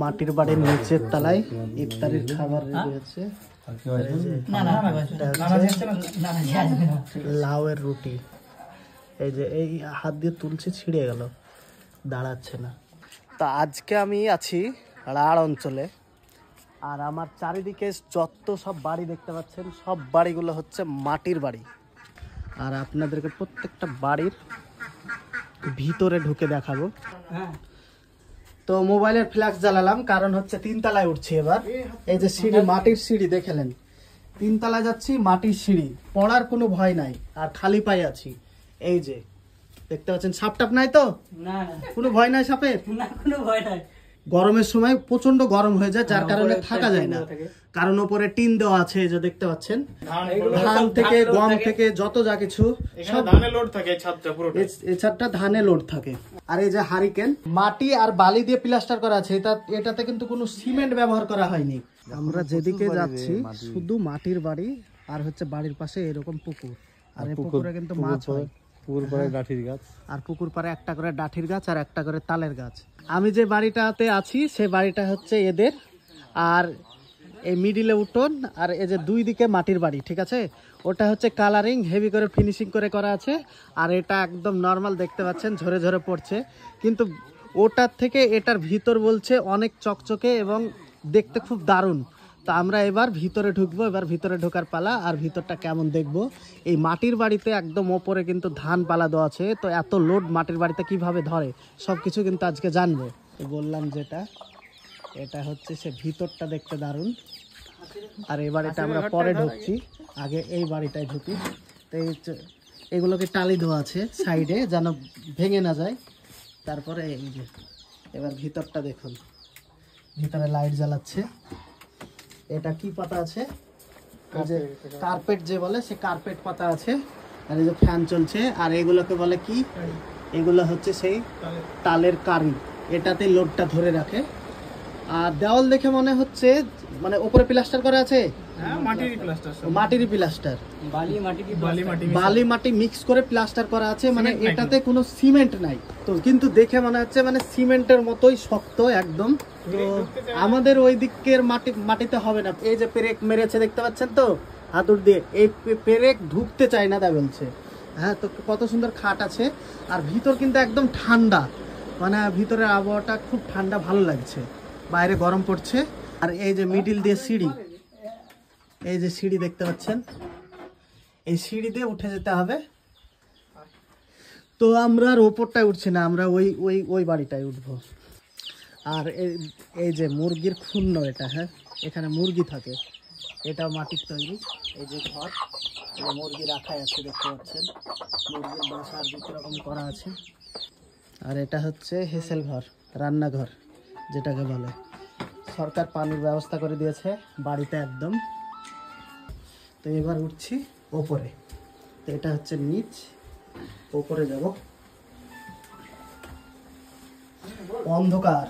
মাটির বাড়ির নিচের তলায় ইফতারের খাবার রেডি হচ্ছে। লাউয়ের রুটি, এই যে এই হাত দিয়ে তুলছে, ছিঁড়ে গেল, দাঁড়াচ্ছে না। তা আজকে আমি আছি রাঢ় অঞ্চলে, আর আমার চারিদিকে যত সব বাড়ি দেখতে পাচ্ছেন সব বাড়িগুলো হচ্ছে মাটির বাড়ি। আর আপনাদেরকে প্রত্যেকটা বাড়ির ভিতরে ঢুকে দেখাবো। তো মোবাইলের ফ্ল্যাশ জ্বালালাম, কারণ হচ্ছে 3 তলায় উঠছি এবার। এই যে সিঁড়ি, মাটির সিঁড়ি দেখলেন, 3 তলায় যাচ্ছি, মাটির সিঁড়ি, পড়ার কোনো ভয় নাই, আর খালি পায়ে আছি। এই যে দেখতে পাচ্ছেন, সাপ টাপ নাই তো? না, কোনো ভয় নাই সাপের, না কোনো ভয় নাই। গরমের সময় প্রচন্ড গরম হয়ে যায়, যার কারণে থাকা যায় না, কারণ উপরে টিন দেওয়া আছে। এই যে দেখতে পাচ্ছেন, ধান থেকে গম থেকে যত যা কিছু সব ধানে লোড থাকে। এই ছাদটা ধানে লোড থাকে। আর এই যে হারিকেন, মাটি আর বালি দিয়ে প্লাস্টার করা আছে, এটাতে কিন্তু কোনো সিমেন্ট ব্যবহার করা হয়নি। আমরা যেদিকে যাচ্ছি শুধু মাটির বাড়ি, আর হচ্ছে বাড়ির পাশে এরকম পুকুর, আর এই পুকুরে কিন্তু মাছ হয়। পুকুর পাড়ে ডাঠির গাছ, আর পুকুর পাড়ে একটা করে ডাঠির গাছ আর একটা করে তালের গাছ। আমি যে বাড়িটাতে আছি সে বাড়িটা হচ্ছে এদের, আর এই মিডিলে উঠোন, আর এই যে 2 দিকে মাটির বাড়ি, ঠিক আছে? ওটা হচ্ছে কালারিং হেভি করে ফিনিশিং করে করা আছে, আর এটা একদম নর্মাল দেখতে পাচ্ছেন, ঝরে ঝরে পড়ছে। কিন্তু ওটার থেকে এটার ভিতর বলছে অনেক চকচকে এবং দেখতে খুব দারুণ। তো আমরা এবার ভিতরে ঢুকবো, এবার ভিতরে ঢোকার পালা। আর ভিতরটা কেমন দেখবো। এই মাটির বাড়িতে একদম ওপরে কিন্তু ধান পালা দেওয়া আছে, তো এত লোড মাটির বাড়িতে কিভাবে ধরে সব কিছু কিন্তু আজকে জানবো। বললাম যেটা, এটা হচ্ছে সে ভিতরটা দেখতে দারুণ। আর এই বাড়িটা আমরা পরে ঢুকছি, আগে এই বাড়িটায় ঢুকি। তো এগুলোকে টালি দেওয়া আছে সাইডে যেন ভেঙে না যায়। তারপরে এই যে এবার ভিতরটা দেখুন, ভিতরে লাইট জ্বালাচ্ছে। এটা কি পাতা আছে, এই যে কার্পেট যে বলে, সে কার্পেট পাতা আছে। আর এই যে ফ্যান চলছে। আর এগুলোকে বলে কি, এগুলো হচ্ছে সেই তালের কারি, এটাতে লোডটা ধরে রাখে। আর দেওয়াল দেখে মনে হচ্ছে মানে উপরে প্লাস্টার করা আছে, মাটির প্লাস্টার, বালি মাটি মিক্স করে প্লাস্টার করা আছে, মানে এটাতে কোনো সিমেন্ট নাই। তো কিন্তু দেখে মনে হচ্ছে মানে সিমেন্টের মতোই শক্ত একদম। তো আমাদের ওই দিকের মাটিতে হবে না। এই যে পেরেক মেরেছে দেখতে পাচ্ছেন তো হাতুড় দিয়ে, এই পেরেক ঢুকতে চায় না, তা বলছে। হ্যাঁ, তো কত সুন্দর খাট আছে। আর ভিতর কিন্তু একদম ঠান্ডা, মানে ভিতরের আবহাওয়াটা খুব ঠান্ডা, ভালো লাগছে, বাইরে গরম পড়ছে। আর এই যে মিডিল দিয়ে সিঁড়ি, এই যে সিঁড়ি দেখতে পাচ্ছেন, এই সিঁড়ি দিয়ে উঠে যেতে হবে। তো আমরা আর ওপরটায় উঠছি না, আমরা ওই বাড়িটায় উঠবো। আর এই যে মুরগির খুন্ন এটা, হ্যাঁ এখানে মুরগি থাকে, এটা মাটির তৈরি। এই যে ঘর, মুরগি রাখাই আছে দেখতে পাচ্ছেন, মুরগির বাসা আর 2 রকম করা আছে। আর এটা হচ্ছে হেসেল ঘর, রান্নাঘর যেটাকে বলে। সরকার পানির ব্যবস্থা করে দিয়েছে বাড়িতে একদম। তো এবার উঠছি ওপরে। তো এটা হচ্ছে নিচ, ওপরে যাব। অন্ধকার,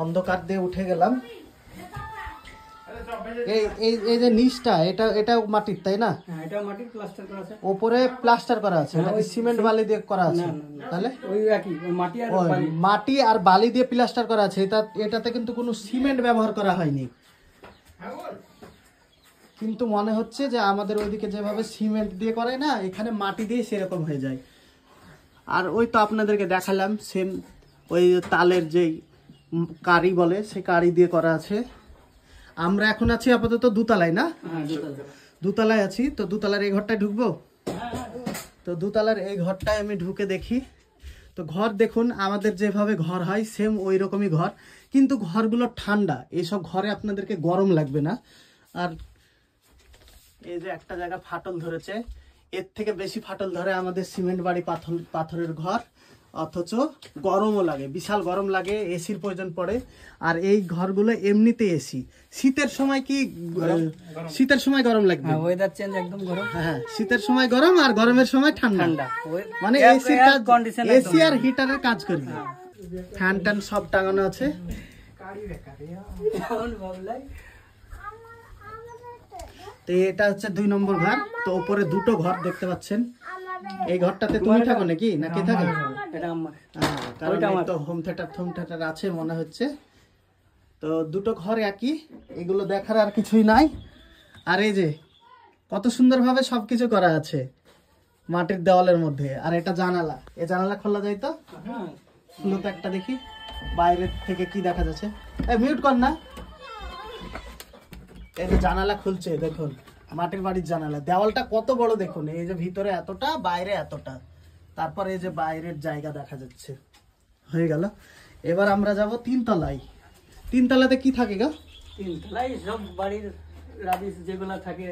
অন্ধকার দিয়ে উঠে গেলাম। এই যে নিচটা, এটা মাটির, তাই না? এটা মাটির, প্লাস্টার করা আছে, উপরে প্লাস্টার করা আছে, নাকি সিমেন্ট বালি দিয়ে করা আছে? তাহলে ওই একই, মাটি আর বালি দিয়ে প্লাস্টার করা আছে। এটাতে কিন্তু কোনো সিমেন্ট ব্যবহার করা হয়নি। কিন্তু মনে হচ্ছে যে আমাদের ওইদিকে যেভাবে সিমেন্ট দিয়ে করে না, এখানে মাটি দিয়ে সেরকম হয়ে যায়। আর ওই তো আপনাদেরকে দেখালাম সেম, ওই তালের যে কারি বলে, সে কারি দিয়ে করা আছে। আমরা এখন আছি আপাতত 2 তলায়, না 2 তলায় আছি। তো 2 তলার এই ঘরটায় ঢুকবো। তো 2 তলার এই ঘরটায় আমি ঢুকে দেখি। তো ঘর দেখুন, আমাদের যেভাবে ঘর হয় সেম ওই রকমই ঘর, কিন্তু ঘরগুলো ঠান্ডা। এইসব ঘরে আপনাদেরকে গরম লাগবে না। আর এই যে একটা জায়গা ফাটল ধরেছে, এর থেকে বেশি ফাটল ধরে আমাদের সিমেন্ট বাড়ি, পাথরের ঘর, অথচ গরমও লাগে, বিশাল গরম লাগে, এসির প্রয়োজন পড়ে। আর এই ঘরগুলো এমনিতে এসি। শীতের সময় কি, শীতের সময় গরম লাগবে, ওয়েদার চেঞ্জ একদম গরম। হ্যাঁ, শীতের সময় গরম আর গরমের সময় ঠান্ডা, মানে এসি আর হিটারের কাজ করবে। ফ্যান ট্যান সব টাঙানো আছে। তো এটা হচ্ছে 2 নম্বর ঘর। তো উপরে 2টো ঘর দেখতে পাচ্ছেন। এই ঘরটাতে তুমি থাকো নাকি, না কে থাকে? কারণ তো হোম থিয়েটার আছে মনে হচ্ছে। তো দুটো ঘর একই, এগুলো দেখার আর কিছুই নাই। আর এই যে কত সুন্দরভাবে সবকিছু করা আছে মাটির দেওয়ালের মধ্যে। আর এটা জানালা, এই জানালা খোলা যায় তো? খুলো তো একটা দেখি বাইরের থেকে কি দেখা যাচ্ছে। মিউট কর না। এই যে জানালা খুলছে, দেখুন মাটির বাড়ির জানালা। দেওয়ালটা কত বড় দেখুন, এই যে ভিতরে এতটা, বাইরে এতটা, তারপর এই যে বাইরের জায়গা দেখা যাচ্ছে। হয়ে গেল। এবার আমরা যাব তিনতলায়। তিনতলাতে কি থাকে গো? তিনতলায় সব বাড়ির রাবিশ যেগুলো থাকে,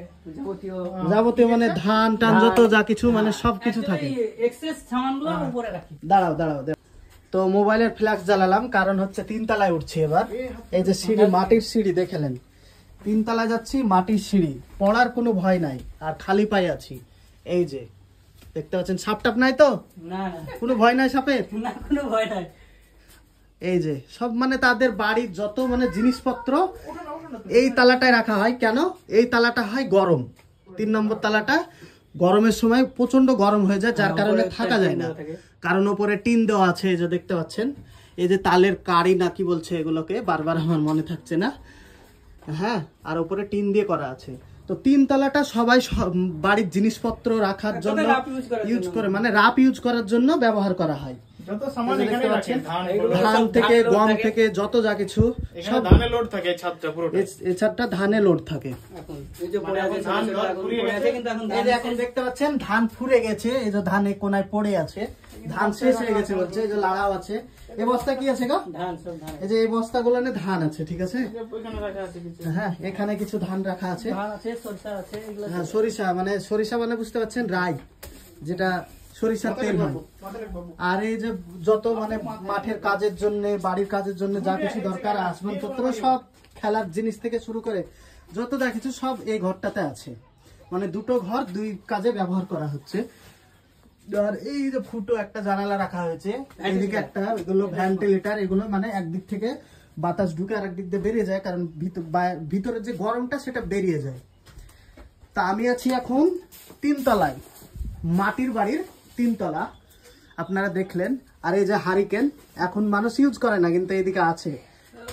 যাবতীয় মানে ধান টান যত যা কিছু মানে সবকিছু থাকে। এক্সেস সামানগুলো উপরে রাখি। দাঁড়াও। তো মোবাইলের ফ্ল্যাশ জ্বালালাম, কারণ হচ্ছে তিনতলায় উঠছি এবার। এই যে সিঁড়ি, মাটির সিঁড়ি দেখলেন। তিনতলায় যাচ্ছি, মাটির সিঁড়ি, পড়ার কোনো ভয় নাই, আর খালি পায়ে আছি। এই যে দেখতে পাচ্ছেন, সাপ টাপ নাই তো? না, কোনো ভয় নাই সাপের? না, কোনো ভয় নাই। এই যে সব মানে তাদের বাড়ির যত মানে জিনিসপত্র এই তালাটায় রাখা হয়। কেন? এই তালাটা হয় গরম। 3 নম্বর তালাটা গরমের সময় প্রচন্ড গরম হয়ে যায়, যার কারণে থাকা যায় না। কারণ উপরে টিন দেওয়া আছে, এই যে দেখতে পাচ্ছেন। এই যে তালের কারি না কি বলছে এগুলোকে, বারবার আমার মনে থাকছে না। হ্যাঁ, আর উপরে টিন দিয়ে করা আছে। তো 3 তলাটা সবাই বাড়ির জিনিসপত্র রাখার জন্য ইউজ করে, মানে রাপ ইউজ করার জন্য ব্যবহার করা হয়। ধান থেকে, গম থেকে যত যা কিছু সব ধানে লোড থাকে। এই ছাদটা ধানে লোড থাকে। এখন দেখতে পাচ্ছেন ধান ফুরে গেছে, এই যে ধানে কোনায় পড়ে আছে, ধান শেষ হয়ে গেছে বলছে। এই যে লাড়াও আছে। এই বস্তা কি আছে গো? এই যে এই বস্তা গুলো ধান আছে, ঠিক আছে। হ্যাঁ, এখানে কিছু ধান রাখা আছে। হ্যাঁ, সরিষা মানে বুঝতে পারছেন, রাই, যেটা সরিষার তেল হয়। আর এই যে যত মানে মাঠের কাজের জন্য, বাড়ির কাজের জন্য যা কিছু দরকার, আসবাবপত্র সব, খেলার জিনিস থেকে শুরু করে যত যা কিছু সব এই ঘরটাতে আছে। মানে দুটো ঘর দুই কাজে ব্যবহার করা হচ্ছে। আর এই যে ফুটো একটা জানালা রাখা হয়েছে, এইদিকে একটা, এগুলো ভেন্টিলেটর। এগুলো মানে একদিক থেকে বাতাস ঢুকে আর একদিক দিয়ে বেরিয়ে যায়, কারণ ভিতরের যে গরমটা সেটা বেরিয়ে যায়। তা আমি আছি এখন 3 তলায়, মাটির বাড়ির 3 তলা, আপনারা দেখলেন। আর এই যে হারিকেন, এখন মানুষ ইউজ করে না, কিন্তু এদিকে আছে।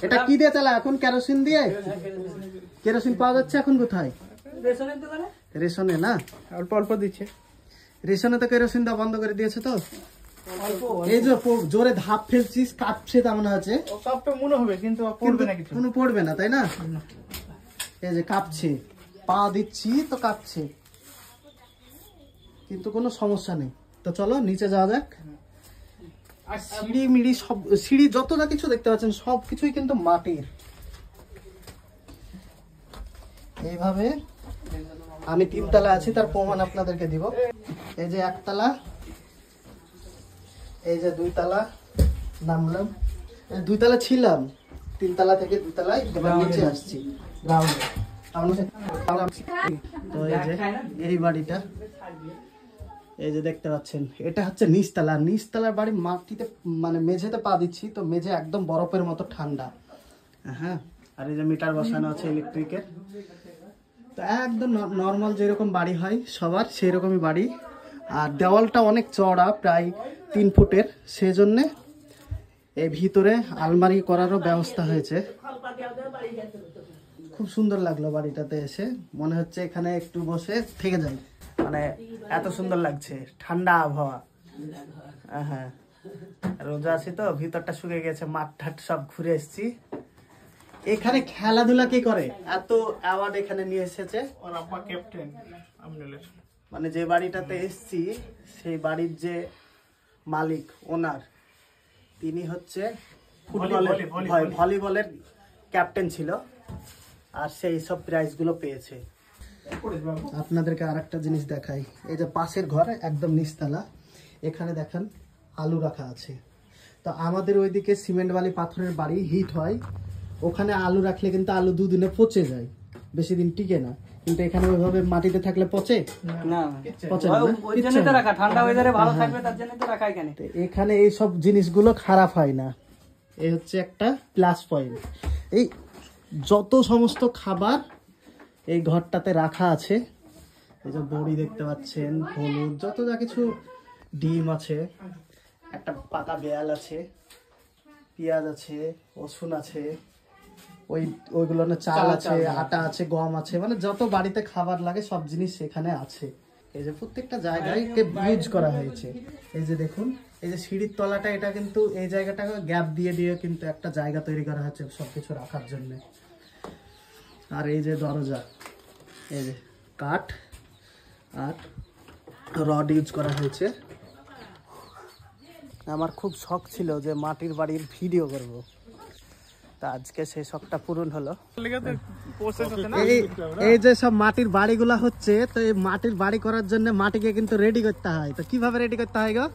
এটা কি দিয়ে চালা এখন? কেরোসিন দিয়ে। কেরোসিন পাওয়া যাচ্ছে এখন কোথায়? রেশনে না, অল্প অল্প দিচ্ছে। রেশনে তো কেরোসিন দেওয়া বন্ধ করে দিয়েছে। তো এই যে জোরে ধাপ ফেলছিস, কাঁপছে, তা মনে হচ্ছে মনে হবে, কিন্তু কোনো পড়বে না, তাই না? এই যে কাঁপছে, পা দিচ্ছি তো কাঁপছে, কিন্তু কোনো সমস্যা নেই। তো চলো নিচে যাওয়া যাক। আর সিঁড়ি মিড়ি সব, সিঁড়ি যত যা কিছু দেখতে পাচ্ছেন সবকিছুই কিন্তু মাটির। এইভাবে আমি 3 তলা আছি, তার প্রমাণ আপনাদেরকে দিব। এই যে 1 তলা, এই যে 2 তলা, নামলাম। 2 তলা ছিলাম, 3 তলা থেকে 2 তলায় নিচে আসছি গ্রাউন্ডে। তো এই যে এই বাড়িটা, এই যে দেখতে পাচ্ছেন, এটা হচ্ছে নিচতলা। নিচতলার বাড়ি, মাটিতে মানে মেঝেতে পা দিচ্ছি, তো মেঝে একদম বরফের মতো ঠান্ডা। হ্যাঁ, আর এই যে মিটার বসানো আছে ইলেকট্রিকের। তো একদম নর্মাল যেরকম বাড়ি হয় সবার, সেই রকমই বাড়ি। আর দেওয়ালটা অনেক চওড়া, প্রায় 3 ফুটের, সেজন্য এই ভিতরে আলমারি করারও ব্যবস্থা হয়েছে। খুব সুন্দর লাগলো বাড়িটাতে এসে, মনে হচ্ছে এখানে একটু বসে থেকে যাই, মানে এত সুন্দর লাগছে, ঠান্ডা আবহাওয়া। হ্যাঁ, রোজা আছি তো, ভিতরটা শুকিয়ে গেছে, মাঠ ঠাট সব ঘুরে এসেছি। এখানে খেলাধুলা কি করে, এত অ্যাওয়ার্ড এখানে নিয়ে এসেছে। মানে যে বাড়িটাতে এসছি, সেই বাড়ির যে মালিক, ওনার, তিনি হচ্ছে ভলিবলের ক্যাপ্টেন ছিল, আর সেই সব প্রাইজ গুলো পেয়েছে। আপনাদেরকে আর একটা জিনিস দেখাই। এই যে পাশের ঘর, একদম নিচতলা, এখানে দেখেন আলু রাখা আছে। তো আমাদের ওইদিকে সিমেন্ট বালি পাথরের বাড়ি, হিট হয়, ওখানে আলু রাখলে কিন্তু আলু 2 দিনে পচে যায়, বেশি দিন টিকে না। কিন্তু এখানে ওইভাবে মাটিতে থাকলে পচে না, পচে না, এখানে এই সব জিনিসগুলো খারাপ হয় না। এই হচ্ছে একটা প্লাস পয়েন্ট। এই যত সমস্ত খাবার এই ঘরটাতে রাখা আছে, এই যে বড়ি দেখতে পাচ্ছেন, হলুদ, যত যা কিছু, ডিম আছে, একটা পাকা বেয়াল আছে, পেঁয়াজ আছে, রসুন আছে, ওইগুলো না চাল আছে, আটা আছে, গম আছে, মানে যত বাড়িতে খাবার লাগে সব জিনিস সেখানে আছে। এই যে প্রত্যেকটা জায়গায় ইউজ করা হয়েছে। এই যে দেখুন, এই যে সিঁড়ির তলাটা, এটা কিন্তু এই জায়গাটা গ্যাপ দিয়ে দিয়ে কিন্তু একটা জায়গা তৈরি করা হচ্ছে সবকিছু রাখার জন্য। আর এই যে দরজা, এই যে কাঠ আর রড ইউজ করা হয়েছে। আমার খুব শখ ছিল যে মাটির বাড়ির ভিডিও করব, তা আজকে সেই শখটা পূরণ হলো। এই যে সব মাটির বাড়িগুলা হচ্ছে, তো এই মাটির বাড়ি করার জন্য মাটিকে কিন্তু রেডি করতে হয়। তো কিভাবে রেডি করতে হয় গো?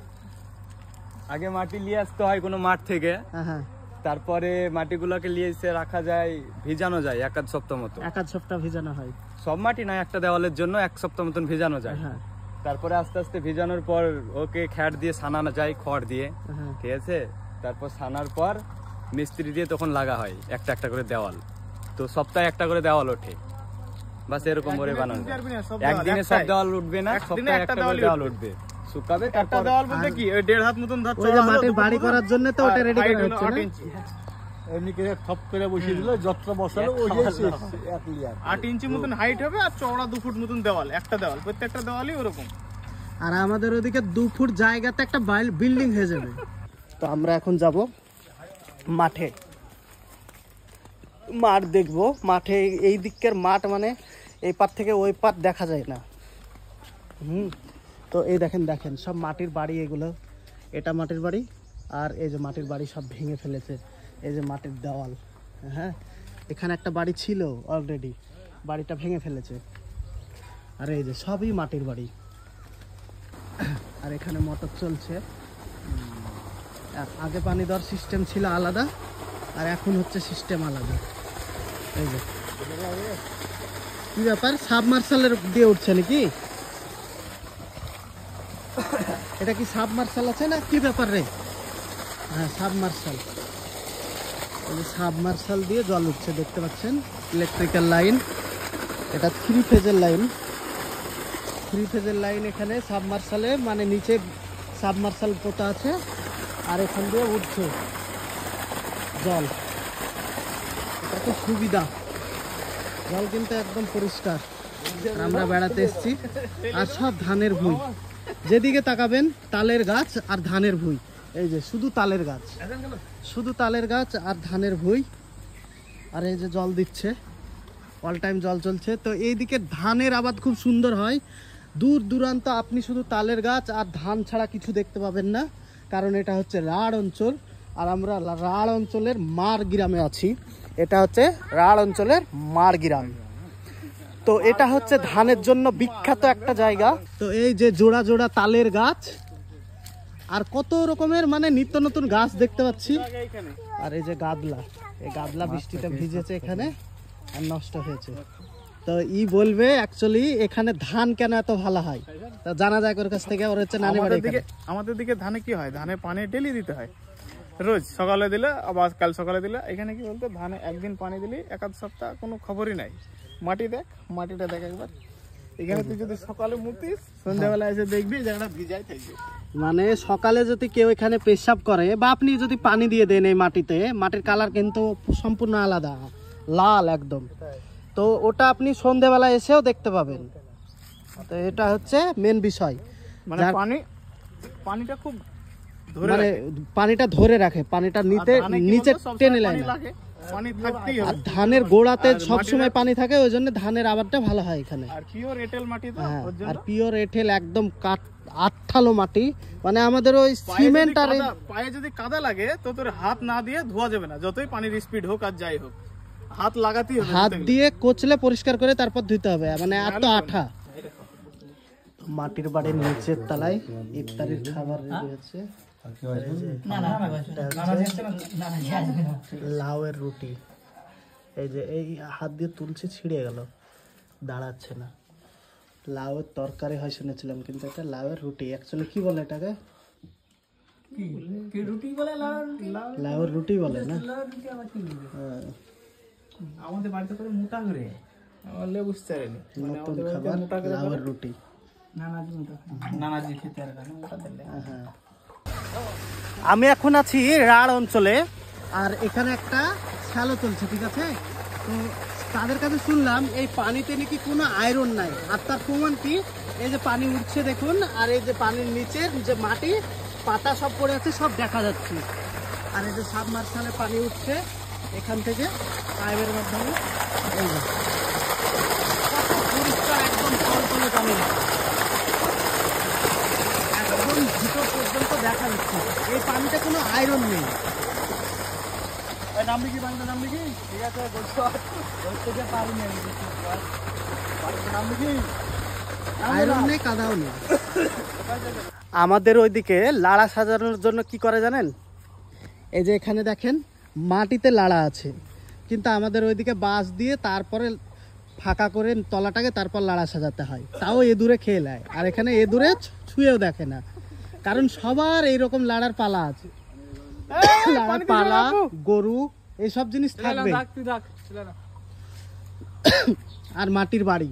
আগে মাটি নিয়ে আসতে হয় কোনো মাঠ থেকে, হ্যাঁ, তারপরে মাটিগুলোকে নিয়ে এসে রাখা যায়, ভিজানো যায় এক আধ সপ্তাহ মতো। এক আধ সপ্তাহ ভিজানো হয়। সব মাটি নয়, একটা দেওয়ালের জন্য এক সপ্তাহ মতন ভিজানো যায়। হ্যাঁ, তারপরে আস্তে আস্তে ভিজানোর পর ওকে খ্যাট দিয়ে সানানো যায়, খড় দিয়ে, হ্যাঁ। ঠিক আছে। তারপর সানার পর মিস্ত্রি দিয়ে তখন লাগা হয় একটা একটা করে দেওয়াল। তো সপ্তাহে একটা করে দেওয়াল ওঠে, বাস এরকম করে বানানো যায়। একদিনে সব দেওয়াল উঠবে না, সপ্তাহে একটা করে দেওয়াল উঠবে, শুকাবে। তারপর দেওয়াল বলতে কি ওই 1.5 হাত মতন ধর ওই যে মাটির বাড়ি করার জন্য তো ওটা রেডি করা হচ্ছে না? এমনি করে থপ করে বসিয়ে দিল, যতটা বসালো ওই যে 8 ইঞ্চি মতন হাইট হবে আর চওড়া 2 ফুট মতন দেওয়াল, একটা দেওয়াল, প্রত্যেকটা দেওয়ালই ওরকম। আর আমাদের ওদিকে 2 ফুট জায়গাতে একটা বিল্ডিং হয়ে যাবে। তো আমরা এখন যাব মাঠে, মাঠ দেখবো। মাঠে এই দিকের মাঠ মানে এই পার থেকে ওই পার দেখা যায় না। তো এই দেখেন দেখেন সব মাটির বাড়ি, এগুলো এটা মাটির বাড়ি, আর এই যে মাটির বাড়ি সব ভেঙে ফেলেছে। এই যে মাটির দেওয়াল, হ্যাঁ, এখানে একটা বাড়ি ছিল অলরেডি, বাড়িটা ভেঙে ফেলেছে। আর এই যে সবই মাটির বাড়ি। আর এখানে মোটর চলছে। আগে পানি দেওয়ার সিস্টেম ছিল আলাদা, আর এখন হচ্ছে সিস্টেম আলাদা। এই যে কি ব্যাপার, সাবমার্শালের দিয়ে উঠছে নাকি? এটা কি সাবমার্শাল আছে না কি ব্যাপার রে? হ্যাঁ, সাবমার্শাল। এই যে সাবমার্শাল দিয়ে জল উঠছে, দেখতে পাচ্ছেন ইলেকট্রিক্যাল লাইন। এটা 3 ফেজের লাইন, 3 ফেজের লাইন। এখানে সাবমার্শালে মানে নিচে সাবমার্শাল পোতা আছে, আর এখান দিয়ে উঠছে জল। এটা খুব সুবিধা, জল কিন্তু একদম পরিষ্কার। আমরা বেড়াতে এসেছি, আর সব ধানের ভুঁই, যেদিকে তাকাবেন তালের গাছ আর ধানের ভুঁই। এই যে শুধু তালের গাছ, শুধু তালের গাছ আর ধানের ভুঁই। আর এই যে জল দিচ্ছে, অল টাইম জল চলছে। তো এইদিকে ধানের আবাদ খুব সুন্দর হয়, দূর দূরান্ত আপনি শুধু তালের গাছ আর ধান ছাড়া কিছু দেখতে পাবেন না, কারণ এটা হচ্ছে রাঢ় অঞ্চল। আর আমরা রাঢ় অঞ্চলের মার গ্রামে আছি। এটা হচ্ছে রাঢ় অঞ্চলের মার গ্রাম। তো এটা হচ্ছে ধানের জন্য বিখ্যাত একটা জায়গা। তো এই যে জোড়া জোড়া তালের গাছ আর কত রকমের মানে নিত্য নতুন গাছ দেখতে পাচ্ছি। আর এই যে গাদলা, এই গাদলা বৃষ্টিতে ভিজেছে এখানে আর নষ্ট হয়েছে। তো বলবে অ্যাকচুয়ালি এখানে ধান কেন এত ভালো হয়, তা জানা যায় ওর কাছ থেকে। ওর হচ্ছে নানি বাড়ি। আমাদের দিকে ধানে কি হয়, ধানে পানি ডেলি দিতে হয়, রোজ সকালে দিলে আবার কাল সকালে দিলে। এখানে কি বলতে, ধানে একদিন পানি দিলে এক আধ সপ্তাহ কোনো খবরই নাই। মাটি দেখ, মাটিটা দেখ একবার। এখানে তুই যদি সকালে মুতিস, সন্ধ্যাবেলা এসে দেখবি জায়গাটা ভিজাই থাকবে। মানে সকালে যদি কেউ এখানে পেশাব করে বা আপনি যদি পানি দিয়ে দেন এই মাটিতে, মাটির কালার কিন্তু সম্পূর্ণ আলাদা, লাল একদম। তো ওটা আপনি সন্ধ্যাবেলা এসেও দেখতে পাবেন। তো এটা হচ্ছে মেন বিষয়, মানে পানিটা খুব মানে পানিটা ধরে রাখে, পানিটা নিচে টেনে নেয় না। পানি থাকতেই হবে। আর ধানের গোড়াতে সবসময় পানি থাকে, ওই জন্য ধানের আবাদটা ভালো হয় এখানে। আর পিওর এঁটেল মাটি তো, ওর জন্য। আর পিওর এঁটেল একদম আঠালো মাটি, মানে আমাদের ওই সিমেন্ট। আর পায়ে যদি কাদা লাগে তো তোর হাত না দিয়ে ধোয়া যাবে না, যতই পানির স্পিড হোক আর যাই হোক, হাত লাগাতেই হবে। হাত দিয়ে কোচলে পরিষ্কার করে তারপর ধুতে হবে, মানে এত আঠা। মাটির বাড়ির নিচের তলায় ইফতারির খাবার রেডি হচ্ছে। লাউয়ের রুটি, এই যে এই হাত দিয়ে তুলছে, ছিঁড়ে গেল, দাঁড়াচ্ছে না। লাউয়ের তরকারি হয় শুনেছিলাম, কিন্তু এটা লাউয়ের রুটি। অ্যাকচুয়ালি কি বলে এটাকে? লাউয়ের রুটি বলে না? আমাদের বাড়িতে করে মোটা করে বললে বুঝতে পারিনি। নতুন খাবার লাউয়ের রুটি। নানাজি খেতে আর মোটা দিলে। হ্যাঁ। আমি এখন আছি রাঢ় অঞ্চলে, আর এখানে একটা শ্যালো চলছে, ঠিক আছে? তো তাদের কাছে শুনলাম এই পানিতে নাকি কোনো আয়রন নাই, আর তার প্রমাণ কি, এই যে পানি উঠছে দেখুন, আর এই যে পানির নিচে যে মাটি পাতা সব পড়ে আছে সব দেখা যাচ্ছে, আর এই যে সাবমার্শালে পানি উঠছে এখান থেকে পাইপের মাধ্যমে, এই যে কত পরিষ্কার একদম টলটলে পানি, একদম ভিতর পর্যন্ত দেখা যাচ্ছে। এই পানিতে কোনো আয়রন নেই। নামবি কি পানিতে, নামবি কি? ঠিক আছে বলতে পারিনি আমি, নামবি কি? আয়রন নেই, কাদাও নেই। আমাদের ওইদিকে লাড়া সাজানোর জন্য কি করে জানেন? এই যে এখানে দেখেন মাটিতে লাড়া আছে, কিন্তু আমাদের ওইদিকে বাঁশ দিয়ে তারপরে ফাঁকা করে তলাটাকে তারপর লাড়া সাজাতে হয়, তাও এদুরে খেয়ে নেয়। আর এখানে এদুরে ছুঁয়েও দেখে না, কারণ সবার এইরকম লাড়ার পালা আছে, লাড়ার পালা, গরু, এইসব জিনিস থাকবে, আর মাটির বাড়ি।